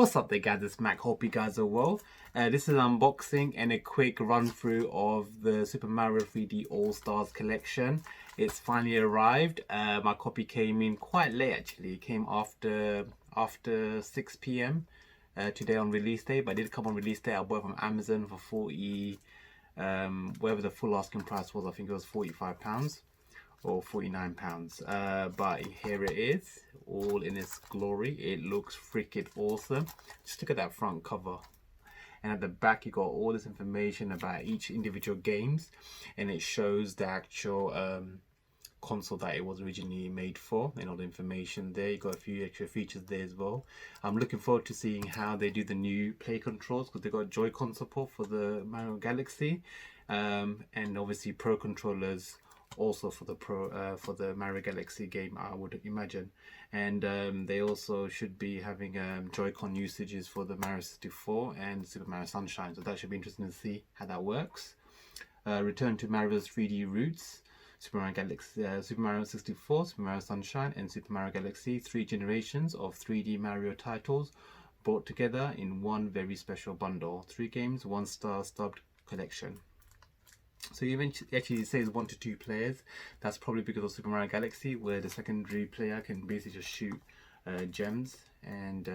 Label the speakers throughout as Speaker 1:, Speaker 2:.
Speaker 1: What's up there guys, it's Mac, hope you guys are well. This is an unboxing and a quick run through of the Super Mario 3D All-Stars collection. It's finally arrived. My copy came in quite late actually. It came after 6 p.m. Today on release day, but it did come on release day. I bought it from Amazon for 40, whatever the full asking price was. I think it was £45 or £49, but here it is, all in its glory. It looks freaking awesome. Just look at that front cover, and at the back you got all this information about each individual games, and it shows the actual console that it was originally made for, and all the information there. You got a few extra features there as well. I'm looking forward to seeing how they do the new play controls, because they got Joy-Con support for the Mario Galaxy, and obviously Pro controllers also for the Mario Galaxy game, I would imagine. And they also should be having Joy-Con usages for the Mario 64 and Super Mario Sunshine, so that should be interesting to see how that works. Return to Mario's 3D roots. Super Mario Galaxy, Super Mario 64, Super Mario Sunshine and Super Mario Galaxy, 3 generations of 3D Mario titles brought together in one very special bundle. 3 games, 1 star stubbed collection. So even actually it says 1 to 2 players. That's probably because of Super Mario Galaxy, where the secondary player can basically just shoot gems, and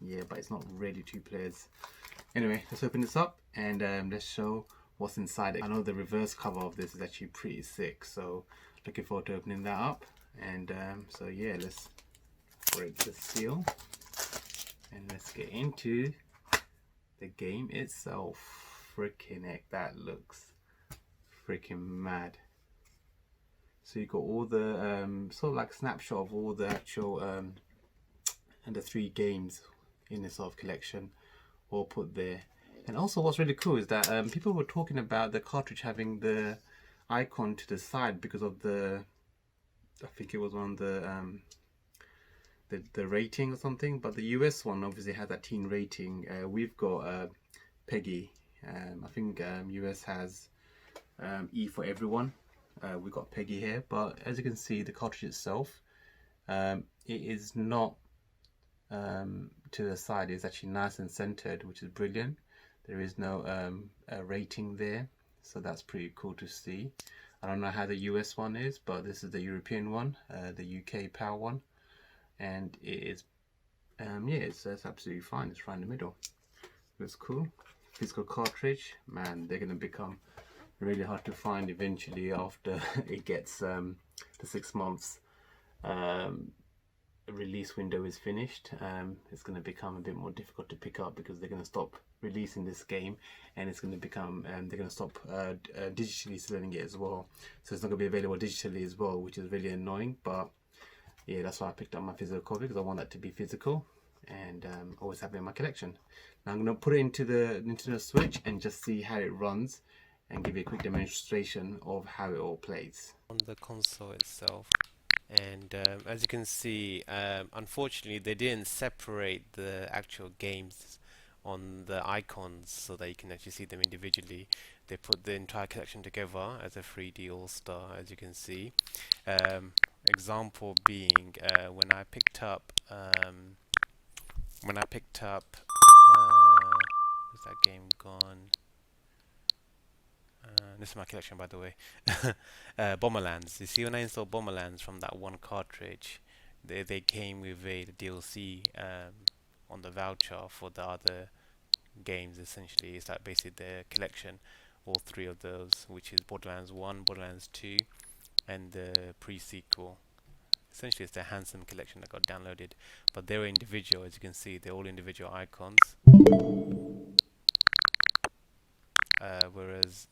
Speaker 1: yeah, but it's not really 2 players. Anyway, let's open this up and let's show what's inside it. I know the reverse cover of this is actually pretty sick, so looking forward to opening that up. And so yeah, let's break the seal and let's get into the game itself. Freaking heck, that looks freaking mad. So you got all the sort of like snapshot of all the actual and the 3 games in this sort of collection all put there. And also what's really cool is that people were talking about the cartridge having the icon to the side because of the, I think it was on the rating or something, but the US one obviously had that teen rating. We've got PEGI. I think US has E for everyone. We got PEGI here, but as you can see, the cartridge itself, it is not to the side. It's actually nice and centered, which is brilliant. There is no rating there, so that's pretty cool to see. I don't know how the US one is, but this is the European one, the UK PAL one, and it is yeah, it's absolutely fine. It's right in the middle. Looks cool. Physical cartridge, man, they're gonna become really hard to find eventually after it gets the 6 months release window is finished. It's going to become a bit more difficult to pick up because they're going to stop releasing this game, and it's going to become they're going to stop digitally selling it as well, so it's not going to be available digitally as well, which is really annoying. But yeah, that's why I picked up my physical copy, because I want that to be physical and always have it in my collection. Now I'm going to put it into the Nintendo Switch and just see how it runs and give you a quick demonstration of how it all plays
Speaker 2: on the console itself. And as you can see, unfortunately they didn't separate the actual games on the icons so that you can actually see them individually. They put the entire collection together as a 3D All-Star, as you can see. Example being when I picked up where's that game gone? This is my collection, by the way. Bomberlands. You see, when I installed Bomberlands from that one cartridge, they came with the DLC on the voucher for the other games. Essentially, it's like basically their collection, all 3 of those, which is Borderlands 1, Borderlands 2, and the pre-sequel. Essentially, it's their handsome collection that got downloaded, but they were individual. As you can see, they're all individual icons. Whereas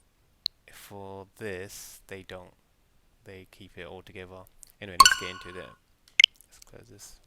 Speaker 2: for this, they don't. They keep it all together. Anyway, let's get into it. Let's close this.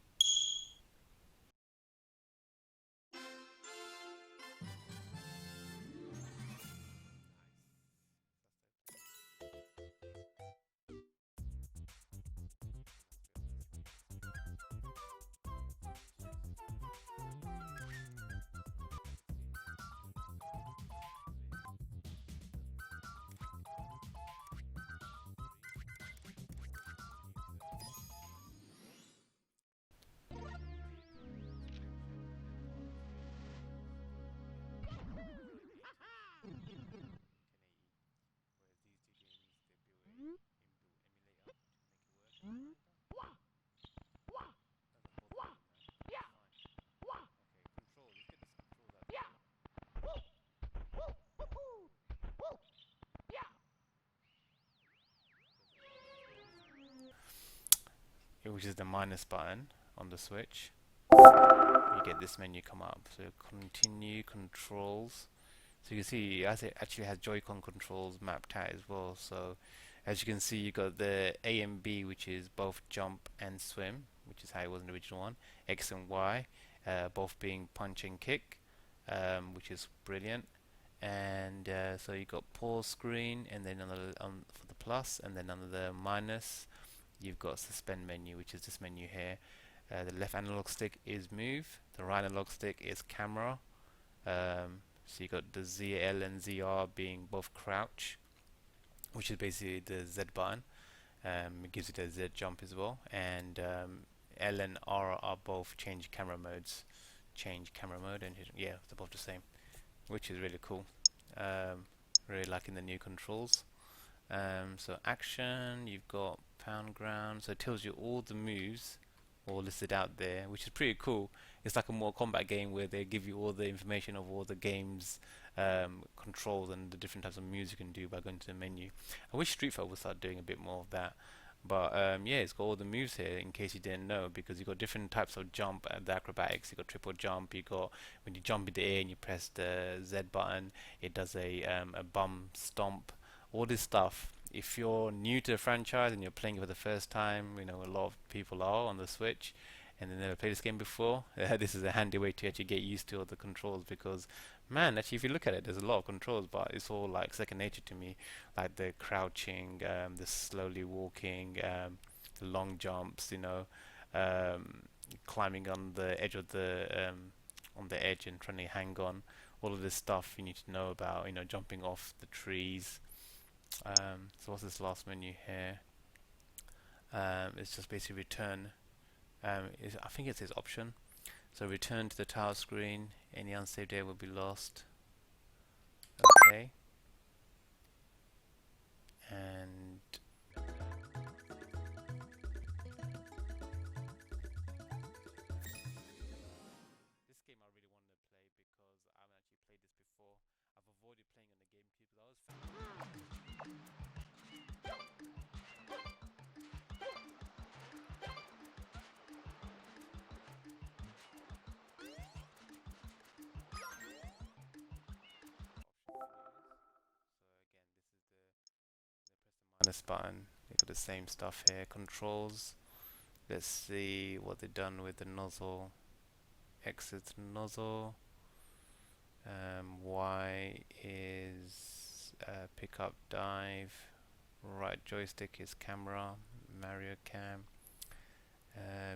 Speaker 2: which is the minus button on the Switch, you get this menu come up. So continue controls. So you can see it actually has Joy-Con controls mapped out as well. So as you can see, you got the A and B, which is both jump and swim, which is how it was in the original one. X and Y, both being punch and kick, which is brilliant. And so you got pause screen, and then for the plus, and then under the minus, you've got suspend menu, which is this menu here. The left analog stick is move, the right analog stick is camera. So you got the ZL and ZR being both crouch, which is basically the Z button. It gives you the Z jump as well, and L and R are both change camera modes. Change camera mode, and yeah, they're both the same, which is really cool. Really liking the new controls. So action, you've got pound ground, so it tells you all the moves all listed out there, which is pretty cool. It's like a Mortal Kombat game where they give you all the information of all the game's controls and the different types of moves you can do by going to the menu. I wish Street Fighter would start doing a bit more of that. But yeah, it's got all the moves here in case you didn't know, because you've got different types of jump, the acrobatics. You've got triple jump. You got when you jump in the air and you press the Z button, it does a bum stomp. All this stuff. If you're new to the franchise and you're playing it for the first time, you know a lot of people are on the Switch, and they never played this game before. This is a handy way to actually get used to all the controls, because man, actually, if you look at it, there's a lot of controls, but it's all like second nature to me, like the crouching, the slowly walking, the long jumps, climbing on the edge of on the edge and trying to hang on. All of this stuff you need to know about, jumping off the trees. So what's this last menu here? It's just basically return. I think it says option. So return to the tile screen. Any unsaved data will be lost. Okay. And this game I really wanted to play because I haven't actually played this before. I've avoided playing on the GameCube because I was minus button. You got the same stuff here. Controls. Let's see what they've done with the nozzle. Exit nozzle. Y is pick up dive. Right joystick is camera. Mario Cam.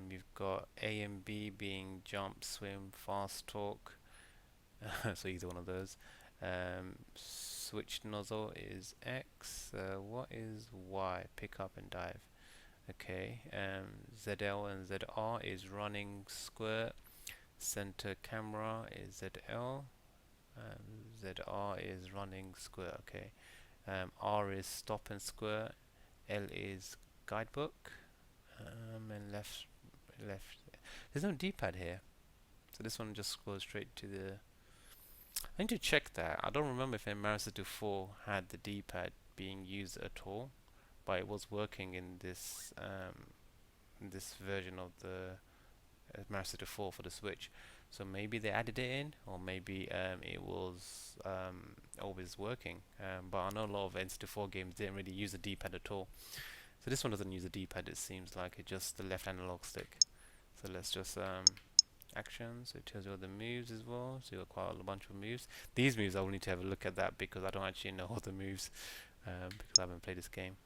Speaker 2: You've got A and B being jump, swim, fast talk. So either one of those. Switch nozzle is X. What is Y? Pick up and dive. Okay. ZL and ZR is running, squirt. Center camera is ZL. ZR is running, squirt. Okay. R is stop and squirt. L is guidebook. And left. There's no D-pad here, so this one just goes straight to the. I need to check that. I don't remember if Mario 4 had the D-pad being used at all, but it was working in this version of the Mario 4 for the Switch. So maybe they added it in, or maybe it was always working. But I know a lot of N64 games didn't really use the D-pad at all. So this one doesn't use a D-pad, it seems like it's just the left analog stick. So let's just actions, it tells you all the moves as well, so you've got quite a bunch of moves. These moves I will need to have a look at that because I don't actually know all the moves because I haven't played this game.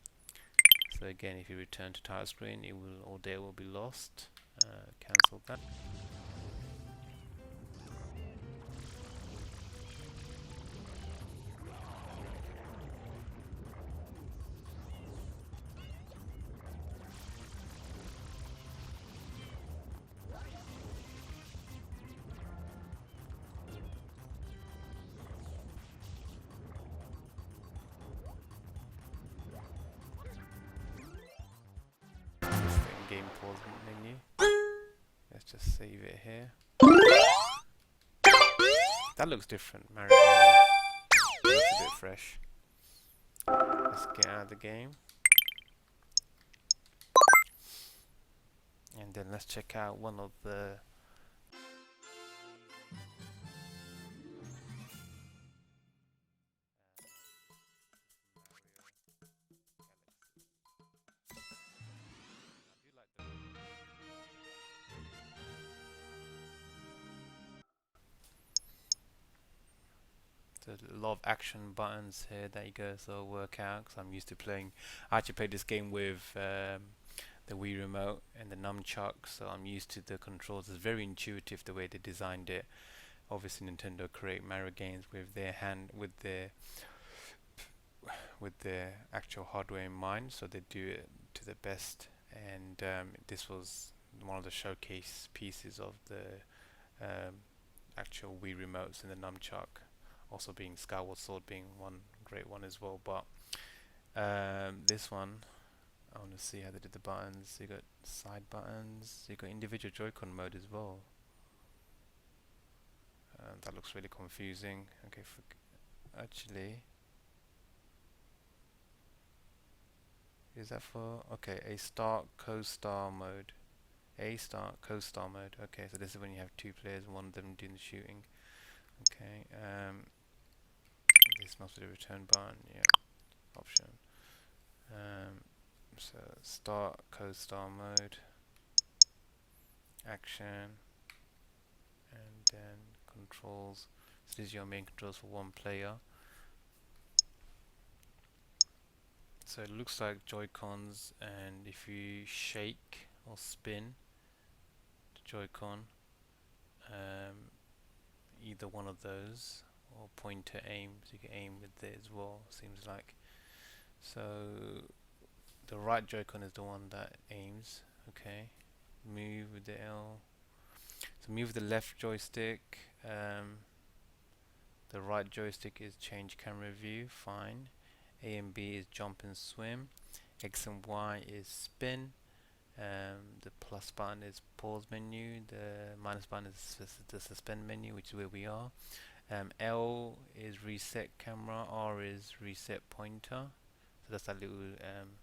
Speaker 2: So again, if you return to title screen, all data will be lost. Cancel that. Game pause menu. Let's just save it here. That looks different. Mario looks a bit fresh. Let's get out of the game. then let's check out one of the there's a lot of action buttons here that you guys will work out, because I'm used to playing. I actually played this game with the Wii remote and the nunchuck, so I'm used to the controls. It's very intuitive the way they designed it. Obviously, Nintendo create Mario games with their actual hardware in mind, so they do it to the best. And this was one of the showcase pieces of the actual Wii remotes and the nunchuck. Also, being Skyward Sword being one great one as well. But this one, I want to see how they did the buttons. You got side buttons. You got individual Joy-Con mode as well. That looks really confusing. Okay, actually, is that for? Okay, a start co-star mode. A start co-star mode. Okay, so this is when you have two players and one of them doing the shooting. Okay, this must be the return button. Yeah, option. So start co-star mode, action, and then controls. So these are your main controls for one player. So it looks like Joy-Cons, and if you shake or spin the Joy-Con, either one of those, or pointer aim, so you can aim with it as well, seems like. So the right Joy-Con is the one that aims. Okay, move with the L. So move the left joystick. The right joystick is change camera view, fine. A and B is jump and swim. X and Y is spin. The plus button is pause menu. The minus button is the suspend menu, which is where we are. L is reset camera. R is reset pointer. So that's that little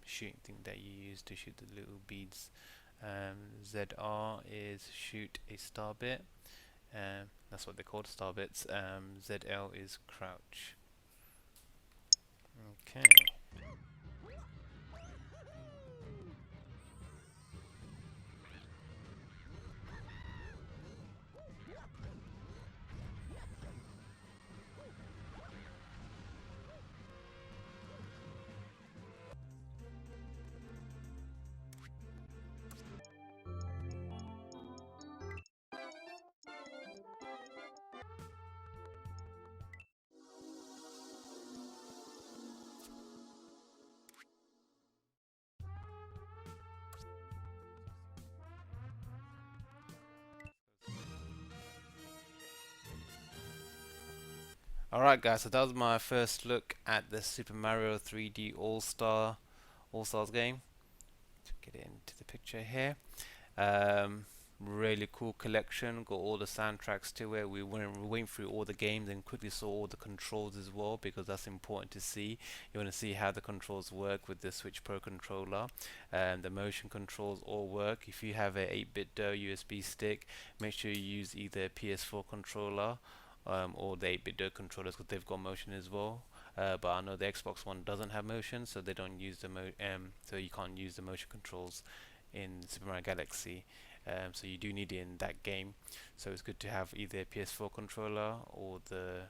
Speaker 2: shooting thing that you use to shoot the little beads. ZR is shoot a star bit. That's what they're called, star bits. ZL is crouch. Okay. Alright guys, so that was my first look at the Super Mario 3D All-Stars game. To get it into the picture here. Really cool collection, got all the soundtracks to it. We went through all the games and quickly saw all the controls as well, because that's important to see. You want to see how the controls work with the Switch Pro controller. The motion controls all work. If you have a 8-bit USB stick, make sure you use either a PS4 controller or the 8-bit controllers, because they've got motion as well. But I know the Xbox One doesn't have motion, so they don't use the so you can't use the motion controls in Super Mario Galaxy. So you do need it in that game. So it's good to have either a PS4 controller or the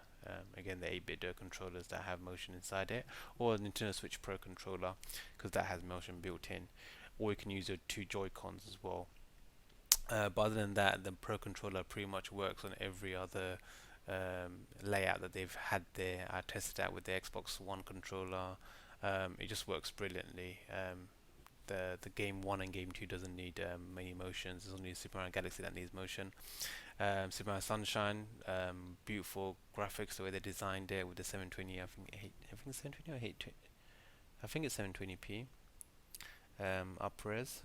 Speaker 2: again the 8-bit controllers that have motion inside it, or a Nintendo Switch Pro controller, because that has motion built in. Or you can use your two Joy-Cons as well. But other than that, the Pro controller pretty much works on every other layout that they've had there. I tested out with the Xbox One controller. It just works brilliantly. The game 1 and game 2 doesn't need many motions. It's only Super Mario Galaxy that needs motion. Super Mario Sunshine, beautiful graphics the way they designed it with the 720. I think 720 or 820. I think it's 720p up-res.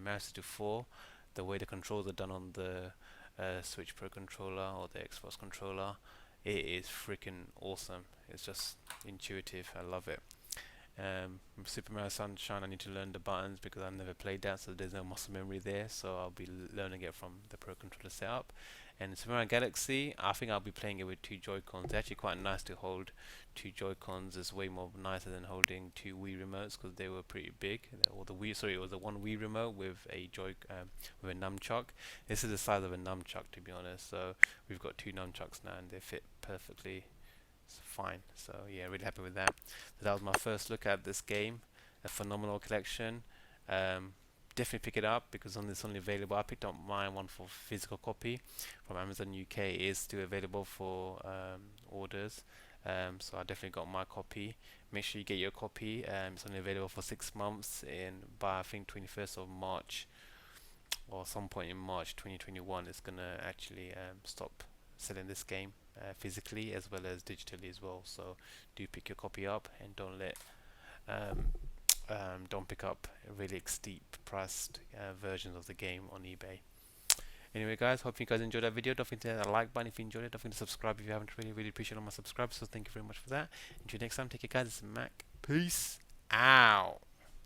Speaker 2: Mario 64, the way the controls are done on the Switch Pro controller or the Xbox controller, it is freaking awesome. It's just intuitive. I love it. Super Mario Sunshine, I need to learn the buttons because I never played that, so there's no muscle memory there. So I'll be learning it from the Pro Controller setup. And Super Mario Galaxy, I think I'll be playing it with two Joy-Cons. They're actually quite nice to hold. Two Joy-Cons is way more nicer than holding two Wii remotes because they were pretty big. Or the Wii, sorry, it was the one Wii remote with a with a nunchuck. This is the size of a nunchuck, to be honest. So we've got two nunchucks now, and they fit perfectly. It's fine. So yeah, really happy with that. So that was my first look at this game. A phenomenal collection. Definitely pick it up because it's only available. I picked up my one for physical copy from Amazon UK. It is still available for orders. So I definitely got my copy. Make sure you get your copy. It's only available for 6 months by I think 21st of March or some point in March 2021. It's gonna actually stop selling this game physically as well as digitally as well. So do pick your copy up and um, don't pick up really steep priced versions of the game on eBay. Anyway guys, hope you guys enjoyed that video. Don't forget to hit that like button if you enjoyed it. Don't forget to subscribe if you haven't. Really appreciate all my subscribers, so thank you very much for that. Until next time, take care guys, it's Mac. Peace out.